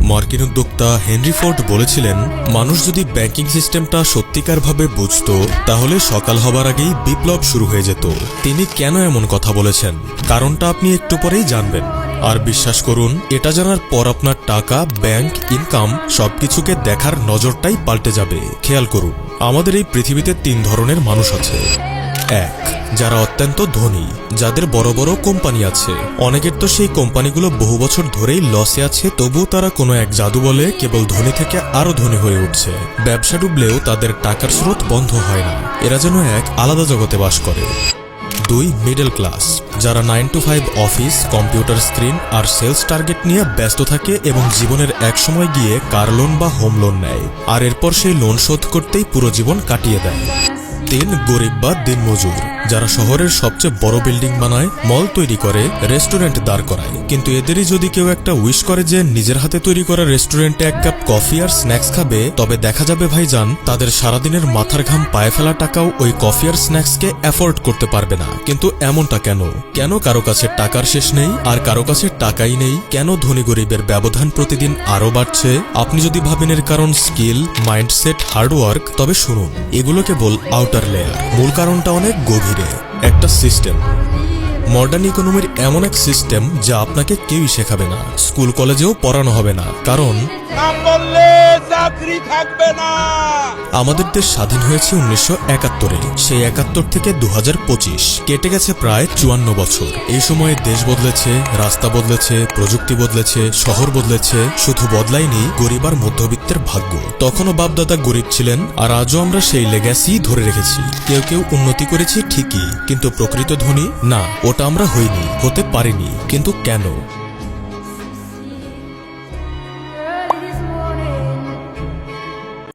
মার্কিন উদ্যোক্তা Henry Ford বলেছিলেন, মানুষ যদি ব্যাংকিং সিস্টেমটা সত্যিকারভাবে বুঝত তাহলে সকাল হবার আগেই বিপ্লব শুরু হয়ে যেত। তিনি কেন এমন কথা বলেছেন কারণটা আপনি একটু পরেই জানবেন। আর বিশ্বাস করুন, এটা জানার পর আপনার টাকা, ব্যাংক, ইনকাম সবকিছুকে দেখার নজরটাই পাল্টে যাবে। খেয়াল করুন, আমাদের এই পৃথিবীতে 3 ধরনের মানুষ আছে। 1, যারা অত্যন্ত ধনী, যাদের বড় বড় কোম্পানি আছে। অনেকের তো সেই কোম্পানিগুলো বহু বছর ধরেই লসে আছে, তবুও তারা কোনো এক জাদু বলে কেবল ধনী থেকে আরো ধনী হয়ে উঠছে। ব্যবসা ডুবলেও তাদের টাকার স্রোত বন্ধ হয় না। এরা যেন এক আলাদা জগতে বাস করে। 2, মিডল ক্লাস, যারা 9 to 5 অফিস, কম্পিউটার স্ক্রিন আর সেলস টার্গেট নিয়ে ব্যস্ত থাকে এবং জীবনের এক সময় গিয়ে কার লোন বা হোম লোন নেয়, আর এরপর সেই লোন শোধ করতেই পুরো জীবন কাটিয়ে দেয়। 3, গরিব বা দিনমজুর, যারা শহরের সবচেয়ে বড় বিল্ডিং বানায়, মল তৈরি করে, রেস্টুরেন্ট দাঁড় করায়, কিন্তু এদেরই যদি কেউ একটা উইশ করে যে নিজের হাতে তৈরি করা রেস্টুরেন্টে 1 কাপ কফি আর স্ন্যাক্স খাবে, তবে দেখা যাবে ভাইজান, তাদের সারাদিনের মাথার ঘাম পায়ে ফেলা টাকাও ওই কফি আর স্ন্যাক্সকে অ্যাফোর্ড করতে পারবে না। কিন্তু এমনটা কেন? কেন কারো কাছে টাকার শেষ নেই আর কারো কাছে টাকাই নেই? কেন ধনী গরিবের ব্যবধান প্রতিদিন আরো বাড়ছে? আপনি যদি ভাবেন এর কারণ স্কিল, মাইন্ডসেট, হার্ডওয়ার্ক, তবে শুনুন, এগুলো কেবল আউটার লেয়ার। মূল কারণটা অনেক গভীরে। একটা সিস্টেম, মডার্ন ইকোনমির এমন এক সিস্টেম যা আপনাকে কেউই শেখাবে না, স্কুল কলেজেও পড়ানো হবে না, কারণ চাকরি থাকবে না। আমাদের দেশ স্বাধীন হয়েছে 1971-এ। সেই 71 থেকে 2025 কেটে গেছে প্রায় 54 বছর। এই সময়ে দেশ বদলেছে, রাস্তা বদলেছে, প্রযুক্তি বদলেছে, শহর বদলেছে, শুধু বদলায়নি গরিব আর মধ্যবিত্তের ভাগ্য। তখনও বাপদাদা গরিব ছিলেন, আর আজও আমরা সেই লেগ্যাসি ধরে রেখেছি। কেউ কেউ উন্নতি করেছি ঠিকই, কিন্তু প্রকৃত ধনী না, ওটা আমরা হইনি, হতে পারিনি। কিন্তু কেন?